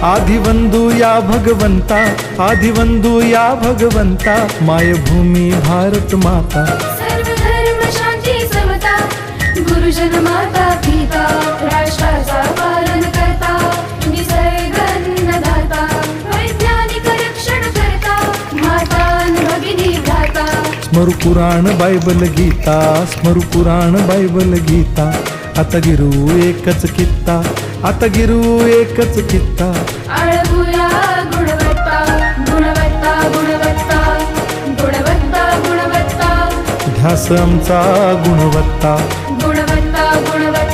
आदिवंदू या भगवंता, आदिवंदू या भगवंता, मायभूमी भारत माता. सर्व धर्म शांती समता, गुरुजन माता पिता, राष्ट्राचा पालन करता, निसर्ग अन्नदाता, वैज्ञानिक रक्षण करता, माता अन भगिनी भ्राता. स्मरू पुराण बायबल गीता, स्मरू पुराण बायबल गीता. आता गिरू एकच कित्ता, आता गिरू एकच कित्ता. आळवूया गुणवत्ता, गुणवत्ता, गुणवत्ता, गुणवत्ता, गुणवत्ता. ध्यास आमचा गुणवत्ता, गुणवत्ता, गुणवत्ता.